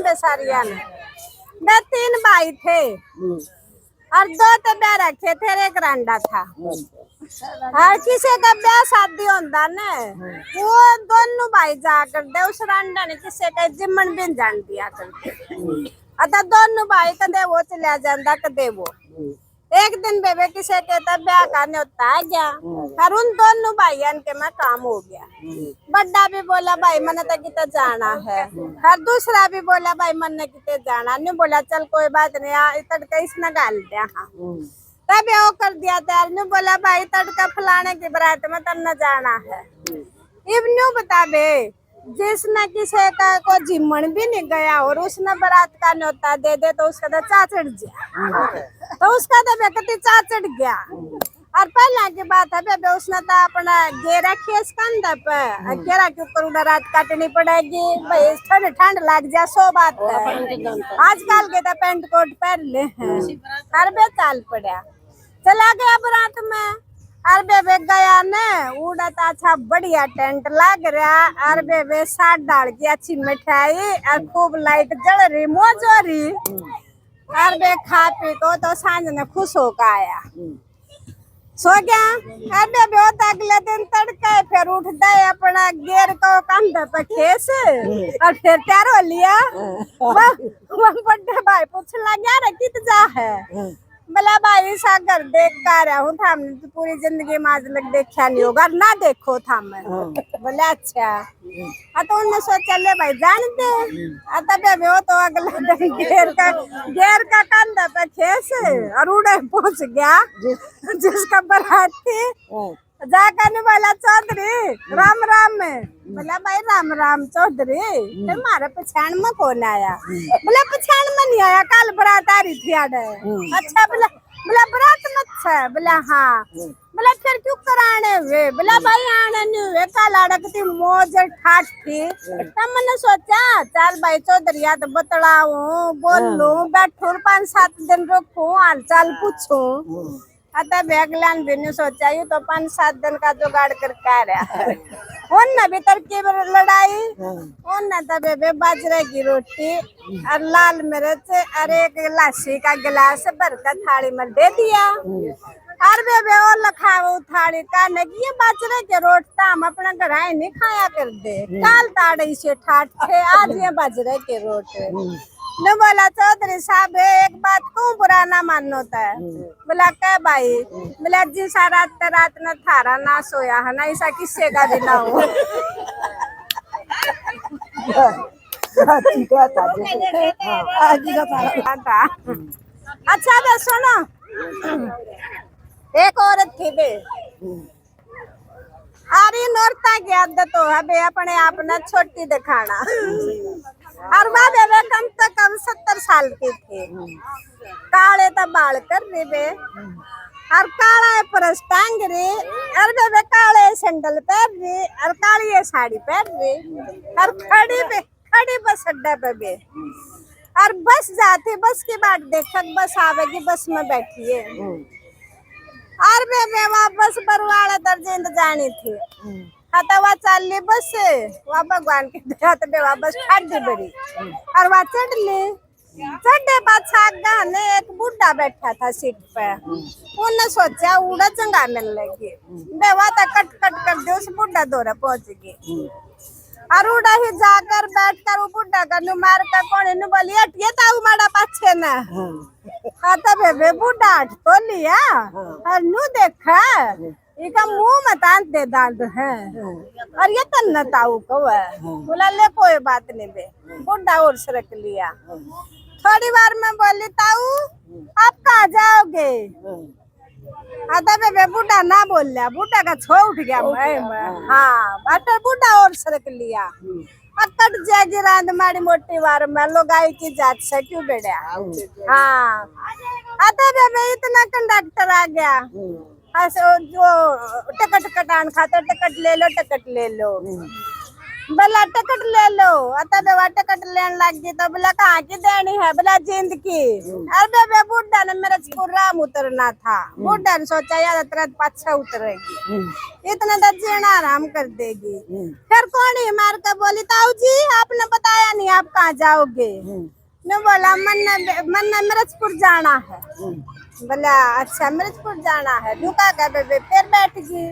बेसारिया ने। मैं 3 भाई थे और 2 तो ब्याह रखे थे, एक रंडा था। और किसी का ब्याह शादी होता न, वो दोनों भाई जाकर दे उस रंडा ने किसी का जिम्मन भी जान दिया करते। अतः दोनों भाई कदे वो चला जाता कदे वो। एक दिन बेबे किसी के तब ब्याह करने होता है गया और उन दोनों भाइयों के में काम हो गया। बड़ा भी बोला भाई मन तक कितने जाना है और दूसरा भी बोला भाई मन ने कितने जाना नहीं। बोला चल कोई बात नहीं तड़का इसने गाल दिया। हाँ तब वो कर दिया तैयार। नहीं बोला भाई तड़का फलाने की बारात में तब न जाना है। इब न्यू बता बे जिसने किसी का को जिम्मन भी नहीं गया और उसने बारात का न्योता दे दे तो उसका तो चा चढ़ गया। तो उसका तो बेकती चा चढ़ गया। और पहले की बात है बेबे उसने तो अपना घेरा खेस कंधा पे घेरा के ऊपर रात काटनी पड़ेगी भाई। ठंड ठंड लग जाए सो बात है। आजकल के तो पेंट कोट पहन ले हर बे चाल पड़ा चला गया बारात में। और बेबे गया ने उड़ा अच्छा बढ़िया टेंट लग रहा। और बेबे साथ डाल की अच्छी मिठाई और खूब लाइट जल रही मौज हो रही। और बे खा पी तो सांझ ने खुश होकर आया सो गया। और बेबे होता अगले दिन तड़के फिर उठ गए अपना गेर को कंधे पे खेस और फिर तैयार हो लिया। वह बड़े भाई पूछ लगा रे कित जा है। बोला भाई सा घर देख कर रहा हूँ था तो पूरी जिंदगी में आज लग देखा नहीं होगा ना देखो था मैं। बोले अच्छा तो उन्होंने सोचा ले भाई जानते तब वो तो अगला दिन घेर का कंधा पे खेस और उड़े पहुंच गया जिसका बारात थी। जाकर बोला चौधरी राम राम में। बोला भाई राम राम चौधरी फिर मारे पछाण में कौन आया। बोला पछाण में नहीं आया कल बारात आ रही थी आडे। अच्छा बोला बोला बारात मत है। बोला हाँ। बोला फिर क्यों कराने हुए। बोला भाई आने नहीं हुए कल अड़कती मौज ठाट थी तब मैंने सोचा चल भाई चौधरी तो बतलाऊ बोलूं बैठू 5-7 दिन रुकूं हाल चाल पूछूं। तब अगलान भी नहीं सोचा यू तो 5-7 दिन का जुगाड़ करके आ रहा। उन भी तरकीब लड़ाई उन तब बाजरे की रोटी और लाल मिर्च और एक लस्सी का गिलास भरकर थाली में दे दिया। और बेबे और लखाओ थाली का नहीं ये बाजरे के रोटी हम अपना घर आए नहीं खाया कर दे काल ताड़े से ठाट थे आज ये बाजरे के रोटी। न बोला चौधरी साहब एक बात क्यों बुरा ना मानता है। बोला क्या भाई। बोला जिसा रात न थारा ना सोया है ना ऐसा किससे का भी ना हो। अच्छा बे सुनो एक औरत थी बे अरे नौरता की आदत तो है बे अपने आप न छोटी दिखाना। और वह बेबे कम से कम 70 साल की थी। काले तो बाल कर रही बे और काला परस टांग रही और बेबे काले सैंडल पहन रही और काली साड़ी पहन रही और खड़ी बस अड्डा पे बे। और बस जाती बस की बात देखक बस आवेगी बस में बैठी है। और बेबे वहाँ बस बरवाड़ा दर्जे जानी थी वह चल ली बस वह भगवान की दया तो वह बस ठाडी बड़ी और वह चढ़ ली। चढ़े बाद ने एक बूढ़ा बैठा था सीट पे। उन्होंने सोचा उड़ा चंगा मिल लेगी बेवा तो कट कट कर दे उस बूढ़ा दौरा पहुंच गई। और उड़ा ही जाकर बैठकर वो बूढ़ा का नु मार कर कोने नु बोली हटिए ताऊ माड़ा पाछे ना। तब बेबे बूढ़ा हट तो लिया और नु देखा इका मुंह मतान दे दांत है और ये तन्ना ताऊ को है। बोला ले कोई बात नहीं बे बुढ़ा और सरक लिया। थोड़ी बार में बोली ताऊ आप कहाँ जाओगे। तब बे बुढ़ा ना बोल लिया बुढ़ा का छो उठ गया हाँ बटर बुढ़ा और सरक लिया। कट जाएगी रांध माड़ी मोटी बार में लोग आई की जात से क्यों बेड़ा। हाँ तब बे इतना कंडक्टर आ गया जो टिकट कटान खाते टिकट ले लो बोला टिकट ले लो। अतः बेवा टिकट लेने लग गई तो बोला कहाँ की देनी है, बोला जिंद की। अरे बे बुड्ढा ने मेरे राम उतरना था। बुड्ढा ने सोचा यार तुरंत पाछा उतरेगी, इतना तो जीना आराम कर देगी। फिर कौन ही मार कर बोली ताऊ जी आपने बताया नहीं आप कहाँ जाओगे। मैं बोला मन्ना मिर्चपुर जाना है। बोला अच्छा मिर्चपुर जाना है। रुका गया बेबे फिर बैठ गई।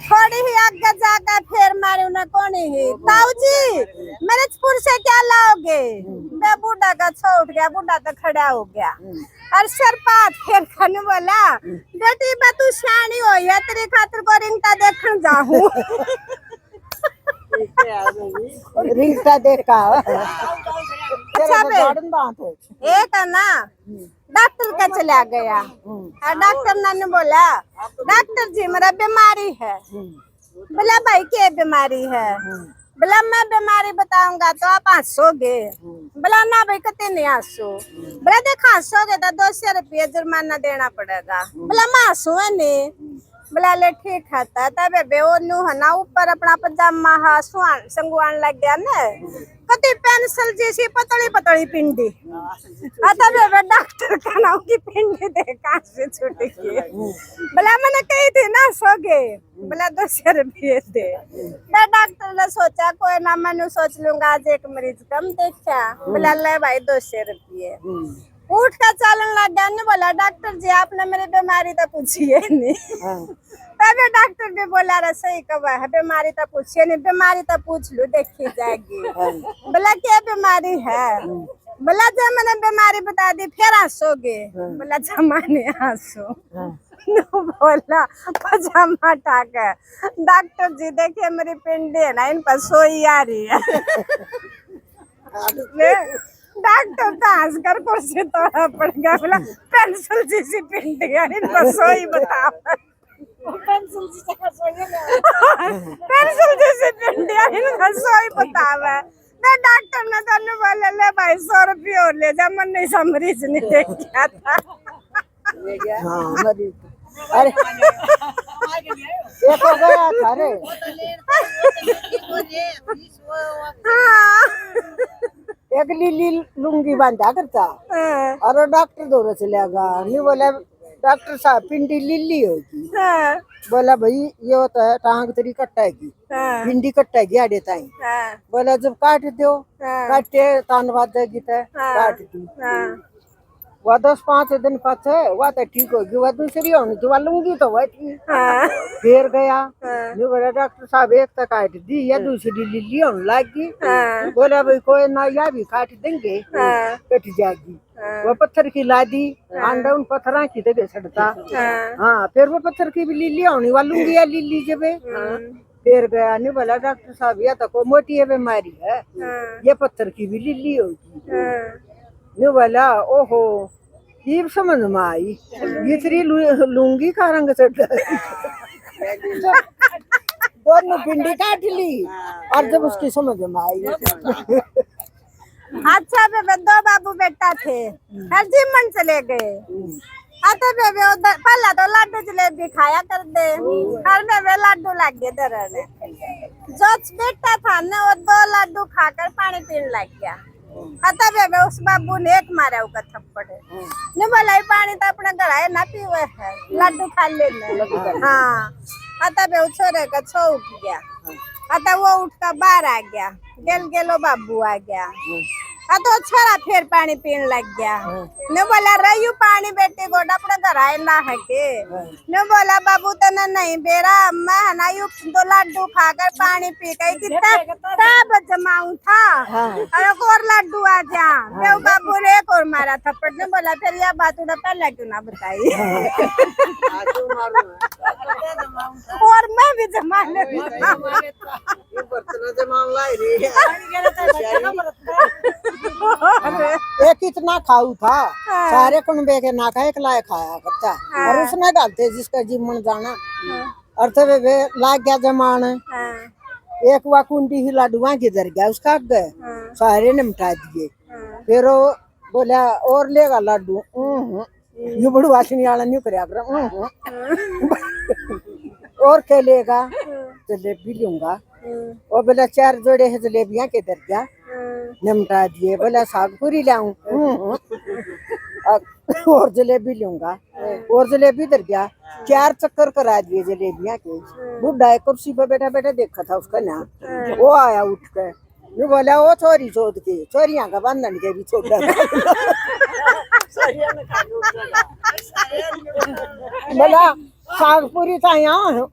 थोड़ी ही आगे जाकर फिर मारी उन्हें कौन ही ताऊ जी मिर्चपुर से क्या लाओगे। मैं बूढ़ा का छो उठ गया, बूढ़ा तो खड़ा हो गया और सर पात फिर खाने बोला बेटी मैं तू सियानी हो है तेरी खातिर को रिंगटा देखने जाऊं। रिंगटा देखा। अच्छा एक है ना डॉक्टर का चला गया और डॉक्टर ने बोला डॉक्टर जी मेरा बीमारी है। बोला भाई क्या बीमारी है। बोला मैं बीमारी बताऊंगा तो आप हंसोगे। बोला ना भाई कते नहीं हंसो। बोला देखो हंसोगे तो 200 रुपये जुर्माना देना पड़ेगा। बोला मैं हंसू नहीं। बोला ले ठीक है तब बेनू है ना ऊपर अपना पजामा हा संगवान लग गया ना कति पेंसिल जैसी पतली पतली पिंडी। तब डॉक्टर का नाम की पिंडी देखा से छूट गई। बोला मैंने कही थी ना सोगे। बोला 200 रुपये दे। तो डॉक्टर ने सोचा कोई ना मैंने सोच लूंगा आज एक मरीज कम देखा। बोला ले भाई 200 रुपये। उठ कर चलन लग गया। ने बोला डॉक्टर जी आपने मेरी बीमारी तो पूछी है नहीं। तब डॉक्टर भी बोला रे सही कहा है बीमारी तो पूछिए नहीं, बीमारी तो पूछ लो देखी जाएगी। बोला क्या बीमारी है। बोला जब मैंने बीमारी बता दी फिर हंसोगे। बोला जमाने हंसो। बोला पजामा टाका डॉक्टर जी देखिए मेरी पिंडी है ना इन पर सोई आ रही है। डॉक्टर तो हंस कर कुर्सी तोड़ा पड़ गया। बोला पेंसिल जैसी पिंडी है इन पर सोई बताओ। पेंसिल जैसी पिंडी है इन पर सोई बतावे। मैं डॉक्टर ने तो बोला ले भाई 100 रुपये और ले जा मन नहीं सा मरीज नहीं देख गया था। हाँ मरीज अरे एक हो गया था रे। एक लीली लुंगी बांधा करता और डॉक्टर दौरे चलेगा। नहीं बोला डॉक्टर साहब पिंडी लीली होगी। बोला भाई ये होता है टांग तेरी कट्टाएगी पिंडी कट्टाएगी आड़े ताई। बोला जब काट दो काटे तान बाद देगी काट दी वह 10-5 दिन पाछे वह तो ठीक होगी वह दूसरी होनी थी वह लूंगी तो वह ठीक। फिर गया जो बोला डॉक्टर साहब एक तो काट दी या दूसरी लिली होने लगी। बोला भाई कोई ना या भी काट देंगे कट जाएगी। वो पत्थर की ला दी अंडा उन पत्थर की तो सड़ता। हाँ फिर वो पत्थर की भी लिली होनी वह लूंगी या लिली जब फिर गया नहीं बोला डॉक्टर साहब या तो कोई मोटी है बीमारी है ये पत्थर की भी लिली होगी। नहीं बोला ओहो ये समझ में आई ये तेरी लूंगी का रंग चढ़। दोनों पिंडी काट ली और जब उसकी समझ में आई। अच्छा बेबे 2 बाबू बेटा थे हर जिमन चले गए। आता बेबे पहला तो लड्डू जलेबी खाया कर दे हर बेबे लड्डू लग गए दरने। जो बेटा था ना वो 2 लड्डू खाकर पानी पीने लग गया। आता बेबे उस बाबू ने एक मारा उसका थप्पड़ ने बोला पानी तो अपने घर आए ना पीवे है लड्डू खा लेने। हाँ आता बे छोरे का छो उठ गया। आता वो उठ कर बाहर आ गया गेलो बाबू आ गया। तो छोरा फिर पानी पीने लग गया। ने बोला रयू पानी बेटे को अपने घर आए ना है के। ने बोला बाबू तो नहीं बेरा मैं है ना यू 2 लड्डू खाकर पानी पी गई कितना तब जमाऊं था और और लड्डू आ जा मैं बाबू ने एक और मारा थप्पड़। ने बोला फिर यह बात उन्हें पहले क्यों ना बताई। और मैं भी जमाने एक इतना खाऊ था सारे कुनबे के ना खाए खिलाया खाया करता और उसने डालते जिसका जिमन जाना और तब वे लाग गया जमान। एक वा कुंडी ही लाडुआ किधर गया उसका गए सारे ने मिटा दिए। फिर वो बोला और लेगा लाडू यू बड़ू वासनी वाला नहीं कर और क्या लेगा जलेबी लूंगा वो बोला 4 जोड़े है जलेबियां के दर गया निमटा दिए। बोला साग पूरी लाऊं और जलेबी लूंगा और जलेबी दर गया 4 चक्कर करा दिए जलेबियां के। बुढ़ा एक कुर्सी पे बैठा बैठा देखा था उसका ना, वो आया उठ के ये बोला वो छोरी चोद के छोरियां का बंधन के भी छोड़ बोला साग पूरी था यहाँ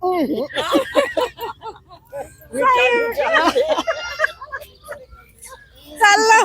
चलो